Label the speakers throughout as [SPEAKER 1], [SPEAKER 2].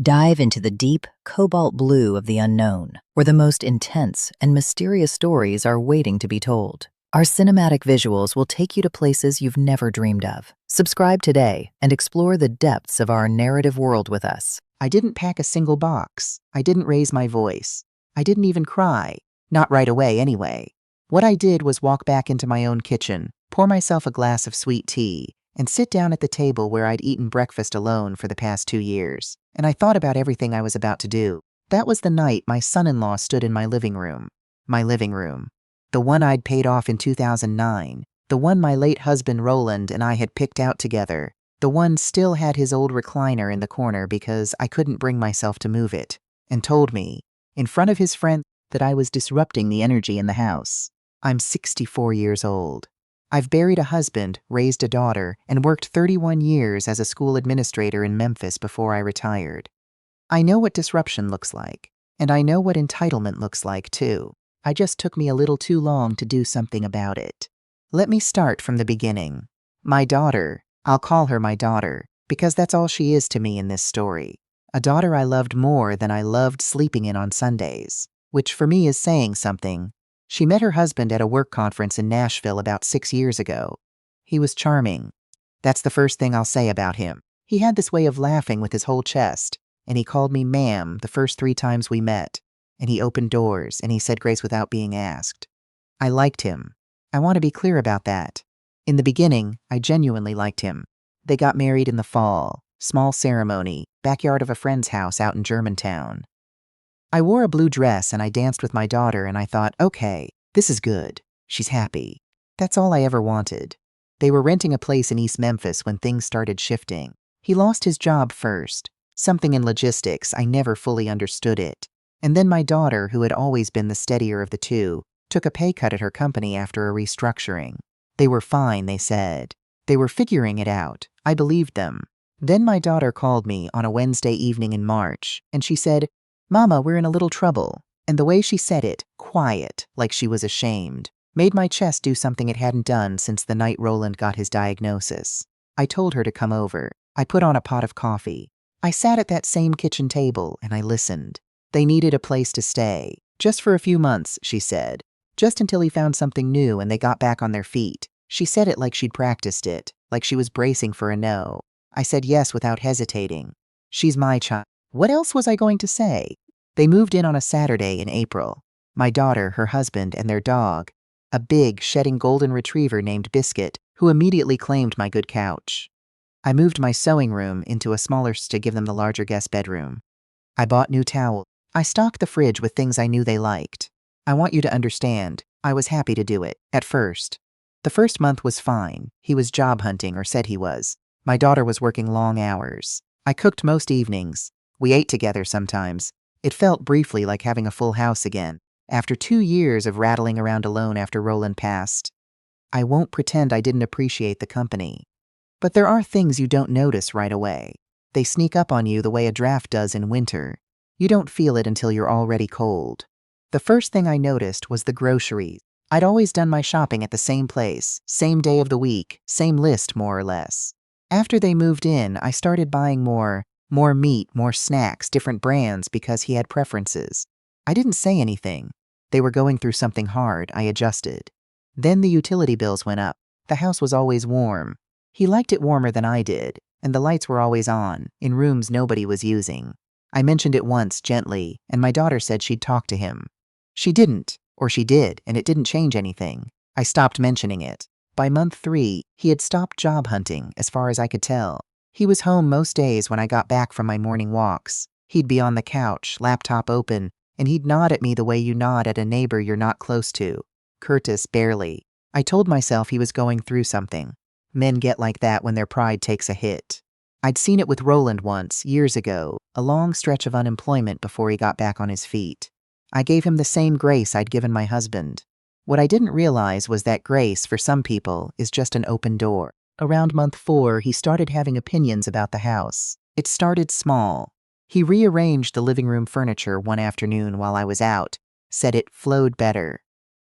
[SPEAKER 1] Dive into the deep, cobalt blue of the unknown, where the most intense and mysterious stories are waiting to be told. Our cinematic visuals will take you to places you've never dreamed of. Subscribe today and explore the depths of our narrative world with us.
[SPEAKER 2] I didn't pack a single box. I didn't raise my voice. I didn't even cry. Not right away, anyway. What I did was walk back into my own kitchen, pour myself a glass of sweet tea, and sit down at the table where I'd eaten breakfast alone for the past 2 years. And I thought about everything I was about to do. That was the night my son-in-law stood in my living room. My living room. The one I'd paid off in 2009. The one my late husband Roland and I had picked out together. The one still had his old recliner in the corner because I couldn't bring myself to move it. And told me, in front of his friend, that I was disrupting the energy in the house. I'm 64 years old. I've buried a husband, raised a daughter, and worked 31 years as a school administrator in Memphis before I retired. I know what disruption looks like, and I know what entitlement looks like too. It just took me a little too long to do something about it. Let me start from the beginning. My daughter, I'll call her my daughter, because that's all she is to me in this story. A daughter I loved more than I loved sleeping in on Sundays, which for me is saying something. She met her husband at a work conference in Nashville about 6 years ago. He was charming. That's the first thing I'll say about him. He had this way of laughing with his whole chest, and he called me ma'am the first 3 times we met, and he opened doors, and he said grace without being asked. I liked him. I want to be clear about that. In the beginning, I genuinely liked him. They got married in the fall, small ceremony, backyard of a friend's house out in Germantown. I wore a blue dress and I danced with my daughter and I thought, okay, this is good. She's happy. That's all I ever wanted. They were renting a place in East Memphis when things started shifting. He lost his job first. Something in logistics, I never fully understood it. And then my daughter, who had always been the steadier of the two, took a pay cut at her company after a restructuring. They were fine, they said. They were figuring it out. I believed them. Then my daughter called me on a Wednesday evening in March, and she said, Mama, we're in a little trouble. And the way she said it, quiet, like she was ashamed, made my chest do something it hadn't done since the night Roland got his diagnosis. I told her to come over. I put on a pot of coffee. I sat at that same kitchen table and I listened. They needed a place to stay. Just for a few months, she said. Just until he found something new and they got back on their feet. She said it like she'd practiced it, like she was bracing for a no. I said yes without hesitating. She's my child. What else was I going to say? They moved in on a Saturday in April. My daughter, her husband, and their dog, a big, shedding golden retriever named Biscuit, who immediately claimed my good couch. I moved my sewing room into a smaller to give them the larger guest bedroom. I bought new towels. I stocked the fridge with things I knew they liked. I want you to understand, I was happy to do it, at first. The first month was fine. He was job hunting, or said he was. My daughter was working long hours. I cooked most evenings. We ate together sometimes. It felt briefly like having a full house again, after 2 years of rattling around alone after Roland passed. I won't pretend I didn't appreciate the company. But there are things you don't notice right away. They sneak up on you the way a draft does in winter. You don't feel it until you're already cold. The first thing I noticed was the groceries. I'd always done my shopping at the same place, same day of the week, same list more or less. After they moved in, I started buying more meat, more snacks, different brands because he had preferences. I didn't say anything. They were going through something hard. I adjusted. Then the utility bills went up. The house was always warm. He liked it warmer than I did, and the lights were always on, in rooms nobody was using. I mentioned it once, gently, and my daughter said she'd talk to him. She didn't, or she did, and it didn't change anything. I stopped mentioning it. By month 3, he had stopped job hunting, as far as I could tell. He was home most days when I got back from my morning walks. He'd be on the couch, laptop open, and he'd nod at me the way you nod at a neighbor you're not close to. Courteous, barely. I told myself he was going through something. Men get like that when their pride takes a hit. I'd seen it with Roland once, years ago, a long stretch of unemployment before he got back on his feet. I gave him the same grace I'd given my husband. What I didn't realize was that grace, for some people, is just an open door. Around month 4, he started having opinions about the house. It started small. He rearranged the living room furniture one afternoon while I was out, said it flowed better.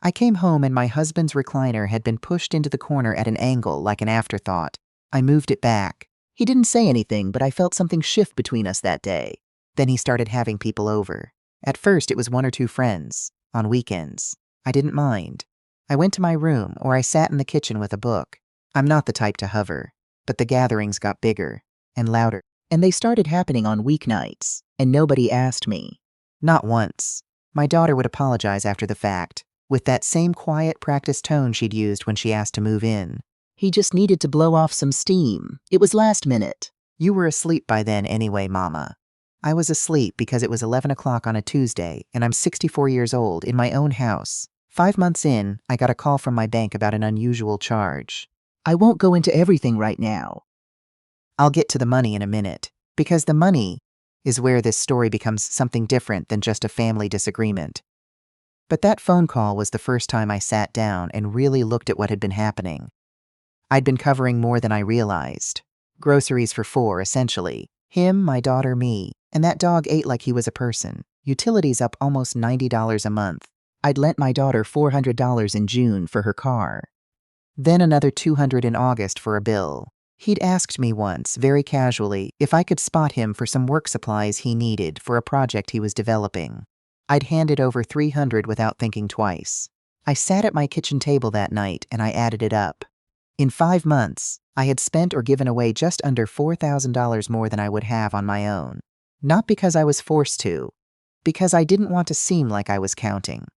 [SPEAKER 2] I came home and my husband's recliner had been pushed into the corner at an angle like an afterthought. I moved it back. He didn't say anything, but I felt something shift between us that day. Then he started having people over. At first, it was 1 or 2 friends, on weekends. I didn't mind. I went to my room, or I sat in the kitchen with a book. I'm not the type to hover, but the gatherings got bigger and louder. And they started happening on weeknights, and nobody asked me. Not once. My daughter would apologize after the fact, with that same quiet, practiced tone she'd used when she asked to move in. He just needed to blow off some steam. It was last minute. You were asleep by then anyway, Mama. I was asleep because it was 11 o'clock on a Tuesday, and I'm 64 years old in my own house. 5 months in, I got a call from my bank about an unusual charge. I won't go into everything right now. I'll get to the money in a minute, because the money is where this story becomes something different than just a family disagreement. But that phone call was the first time I sat down and really looked at what had been happening. I'd been covering more than I realized. Groceries for 4, essentially. Him, my daughter, me, and that dog ate like he was a person. Utilities up almost $90 a month. I'd lent my daughter $400 in June for her car. Then another $200 in August for a bill. He'd asked me once, very casually, if I could spot him for some work supplies he needed for a project he was developing. I'd handed over $300 without thinking twice. I sat at my kitchen table that night and I added it up. In 5 months, I had spent or given away just under $4,000 more than I would have on my own. Not because I was forced to, because I didn't want to seem like I was counting.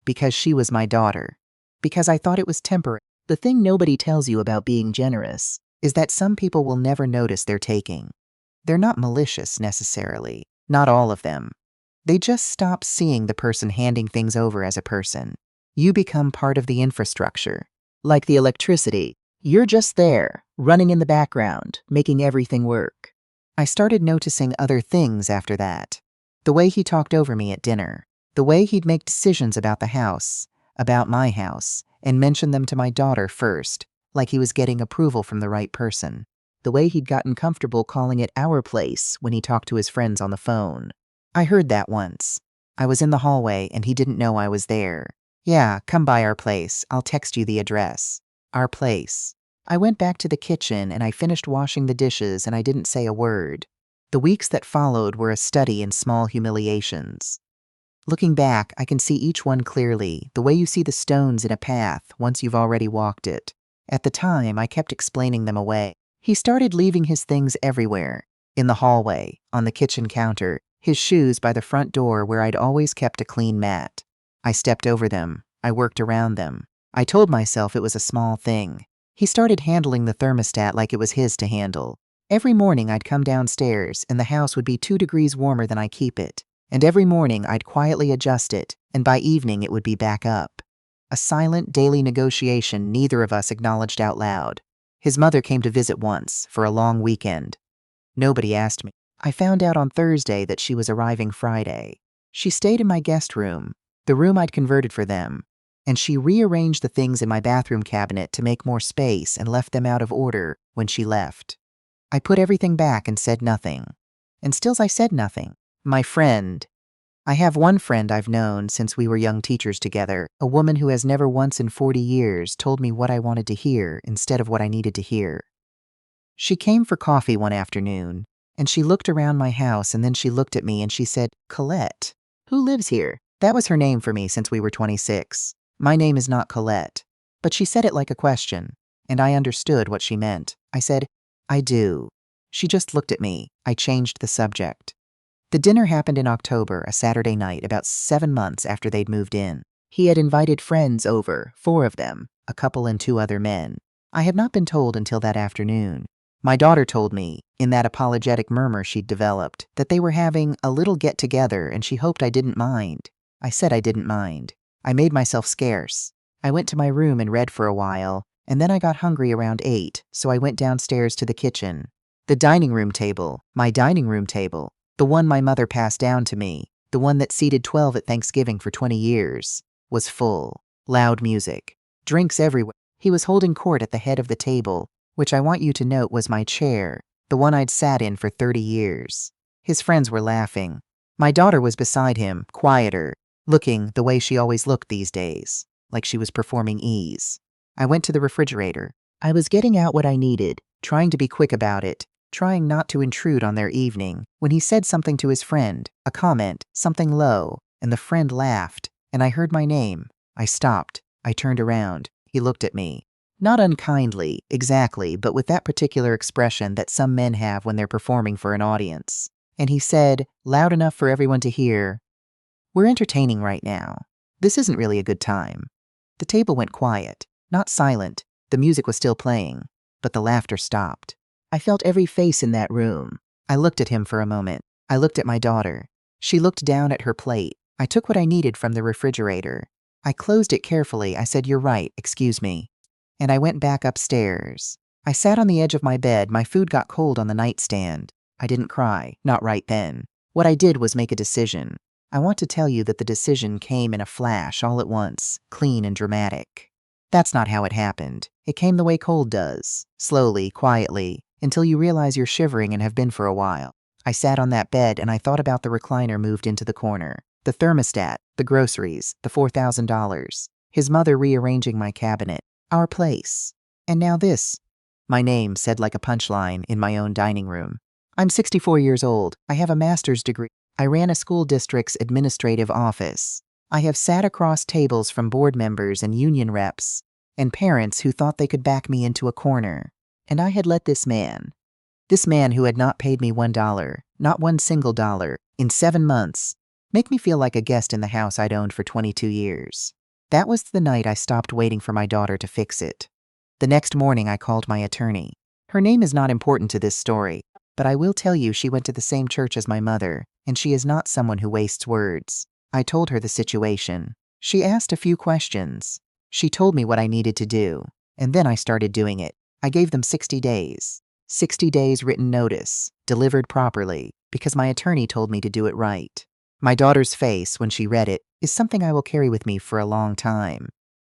[SPEAKER 2] Because she was my daughter. Because I thought it was temporary. The thing nobody tells you about being generous is that some people will never notice they're taking. They're not malicious necessarily, not all of them. They just stop seeing the person handing things over as a person. You become part of the infrastructure. Like the electricity, you're just there, running in the background, making everything work. I started noticing other things after that. The way he talked over me at dinner. The way he'd make decisions about the house, about my house, and mention them to my daughter first, like he was getting approval from the right person. The way he'd gotten comfortable calling it our place when he talked to his friends on the phone. I heard that once. I was in the hallway and he didn't know I was there. Yeah, come by our place. I'll text you the address. Our place. I went back to the kitchen and I finished washing the dishes and I didn't say a word. The weeks that followed were a study in small humiliations. Looking back, I can see each one clearly, the way you see the stones in a path once you've already walked it. At the time, I kept explaining them away. He started leaving his things everywhere. In the hallway, on the kitchen counter, his shoes by the front door where I'd always kept a clean mat. I stepped over them. I worked around them. I told myself it was a small thing. He started handling the thermostat like it was his to handle. Every morning I'd come downstairs and the house would be 2 degrees warmer than I keep it. And every morning I'd quietly adjust it, and by evening it would be back up. A silent daily negotiation neither of us acknowledged out loud. His mother came to visit once, for a long weekend. Nobody asked me. I found out on Thursday that she was arriving Friday. She stayed in my guest room, the room I'd converted for them, and she rearranged the things in my bathroom cabinet to make more space and left them out of order when she left. I put everything back and said nothing. And still I said nothing. My friend. I have one friend I've known since we were young teachers together, a woman who has never once in 40 years told me what I wanted to hear instead of what I needed to hear. She came for coffee one afternoon, and she looked around my house and then she looked at me and she said, "Colette, who lives here?" That was her name for me since we were 26. My name is not Colette. But she said it like a question, and I understood what she meant. I said, "I do." She just looked at me. I changed the subject. The dinner happened in October, a Saturday night, about 7 months after they'd moved in. He had invited friends over, 4 of them, a couple and 2 other men. I had not been told until that afternoon. My daughter told me, in that apologetic murmur she'd developed, that they were having a little get-together and she hoped I didn't mind. I said I didn't mind. I made myself scarce. I went to my room and read for a while, and then I got hungry around 8, so I went downstairs to the kitchen. The dining room table, my dining room table, the one my mother passed down to me, the one that seated 12 at Thanksgiving for 20 years, was full. Loud music. Drinks everywhere. He was holding court at the head of the table, which I want you to note was my chair, the one I'd sat in for 30 years. His friends were laughing. My daughter was beside him, quieter, looking the way she always looked these days, like she was performing ease. I went to the refrigerator. I was getting out what I needed, trying to be quick about it, trying not to intrude on their evening, when he said something to his friend, a comment, something low, and the friend laughed, and I heard my name. I stopped. I turned around. He looked at me. Not unkindly, exactly, but with that particular expression that some men have when they're performing for an audience. And he said, loud enough for everyone to hear, "We're entertaining right now. This isn't really a good time." The table went quiet, not silent. The music was still playing, but the laughter stopped. I felt every face in that room. I looked at him for a moment. I looked at my daughter. She looked down at her plate. I took what I needed from the refrigerator. I closed it carefully. I said, "You're right, excuse me." And I went back upstairs. I sat on the edge of my bed. My food got cold on the nightstand. I didn't cry, not right then. What I did was make a decision. I want to tell you that the decision came in a flash all at once, clean and dramatic. That's not how it happened. It came the way cold does, slowly, quietly, until you realize you're shivering and have been for a while. I sat on that bed and I thought about the recliner moved into the corner, the thermostat, the groceries, the $4,000, his mother rearranging my cabinet, our place. And now this. My name said like a punchline in my own dining room. I'm 64 years old. I have a master's degree. I ran a school district's administrative office. I have sat across tables from board members and union reps and parents who thought they could back me into a corner. And I had let this man who had not paid me $1, not one single dollar, in 7 months, make me feel like a guest in the house I'd owned for 22 years. That was the night I stopped waiting for my daughter to fix it. The next morning I called my attorney. Her name is not important to this story, but I will tell you she went to the same church as my mother, and she is not someone who wastes words. I told her the situation. She asked a few questions. She told me what I needed to do, and then I started doing it. I gave them 60 days. 60 days written notice, delivered properly, because my attorney told me to do it right. My daughter's face, when she read it, is something I will carry with me for a long time.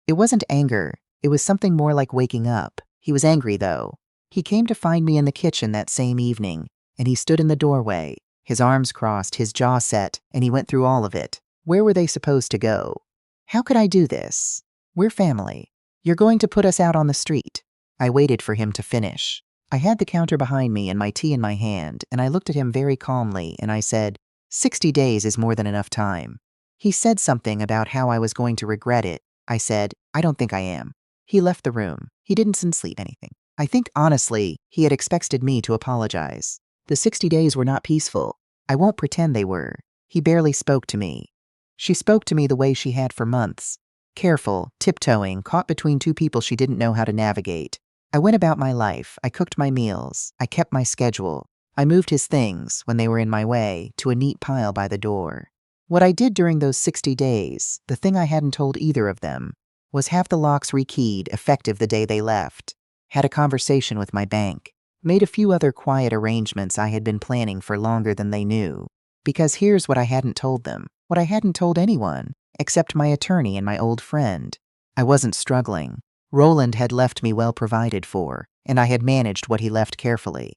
[SPEAKER 2] It wasn't anger. It was something more like waking up. He was angry, though. He came to find me in the kitchen that same evening, and he stood in the doorway, his arms crossed, his jaw set, and he went through all of it. Where were they supposed to go? How could I do this? We're family. You're going to put us out on the street. I waited for him to finish. I had the counter behind me and my tea in my hand, and I looked at him very calmly, and I said, 60 days is more than enough time. He said something about how I was going to regret it. I said, I don't think I am. He left the room. He didn't say anything. I think, honestly, he had expected me to apologize. The 60 days were not peaceful. I won't pretend they were. He barely spoke to me. She spoke to me the way she had for months. Careful, tiptoeing, caught between two people she didn't know how to navigate. I went about my life. I cooked my meals. I kept my schedule. I moved his things, when they were in my way, to a neat pile by the door. What I did during those 60 days, the thing I hadn't told either of them, was have the locks rekeyed, effective the day they left. Had a conversation with my bank. Made a few other quiet arrangements I had been planning for longer than they knew. Because here's what I hadn't told them. What I hadn't told anyone, except my attorney and my old friend. I wasn't struggling. Roland had left me well provided for, and I had managed what he left carefully.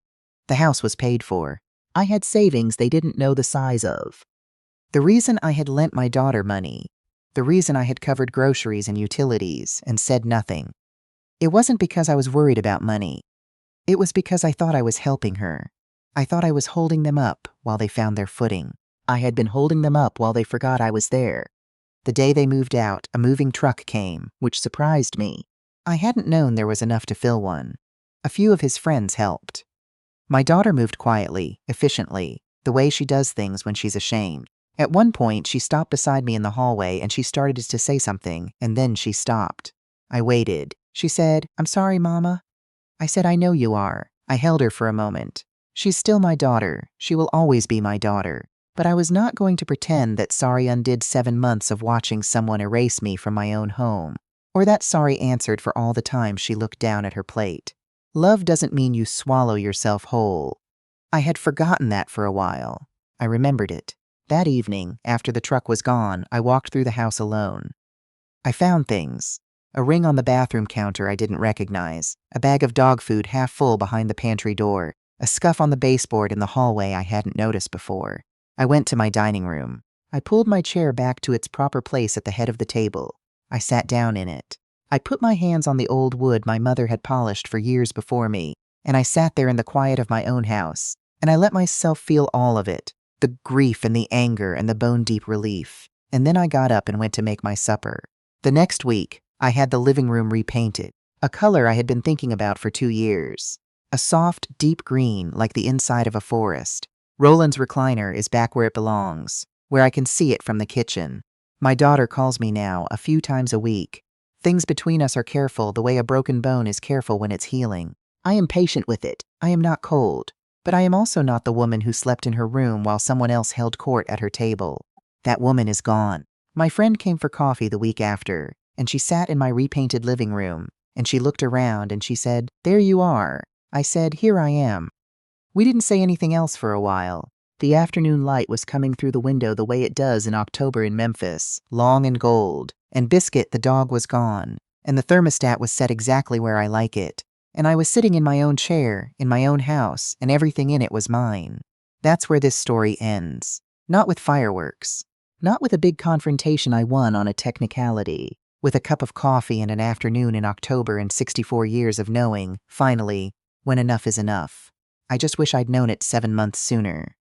[SPEAKER 2] The house was paid for. I had savings they didn't know the size of. The reason I had lent my daughter money, the reason I had covered groceries and utilities and said nothing, it wasn't because I was worried about money. It was because I thought I was helping her. I thought I was holding them up while they found their footing. I had been holding them up while they forgot I was there. The day they moved out, a moving truck came, which surprised me. I hadn't known there was enough to fill one. A few of his friends helped. My daughter moved quietly, efficiently, the way she does things when she's ashamed. At one point, she stopped beside me in the hallway and she started to say something, and then she stopped. I waited. She said, "I'm sorry, Mama." I said, "I know you are." I held her for a moment. She's still my daughter. She will always be my daughter. But I was not going to pretend that sorry undid 7 months of watching someone erase me from my own home, or that sorry answered for all the time she looked down at her plate. Love doesn't mean you swallow yourself whole. I had forgotten that for a while. I remembered it. That evening, after the truck was gone, I walked through the house alone. I found things. A ring on the bathroom counter I didn't recognize, a bag of dog food half full behind the pantry door, a scuff on the baseboard in the hallway I hadn't noticed before. I went to my dining room. I pulled my chair back to its proper place at the head of the table. I sat down in it. I put my hands on the old wood my mother had polished for years before me, And I sat there in the quiet of my own house, and I let myself feel all of it, the grief and the anger and the bone-deep relief. And then I got up and went to make my supper. The next week, I had the living room repainted, a color I had been thinking about for 2 years. A soft, deep green like the inside of a forest. Roland's recliner is back where it belongs, where I can see it from the kitchen. My daughter calls me now a few times a week. Things between us are careful the way a broken bone is careful when it's healing. I am patient with it. I am not cold. But I am also not the woman who slept in her room while someone else held court at her table. That woman is gone. My friend came for coffee the week after, and she sat in my repainted living room, and she looked around and she said, "There you are." I said, "Here I am." We didn't say anything else for a while. The afternoon light was coming through the window the way it does in October in Memphis, long and gold, and Biscuit the dog was gone, and the thermostat was set exactly where I like it. And I was sitting in my own chair, in my own house, and everything in it was mine. That's where this story ends. Not with fireworks. Not with a big confrontation I won on a technicality. With a cup of coffee and an afternoon in October and 64 years of knowing, finally, when enough is enough. I just wish I'd known it 7 months sooner.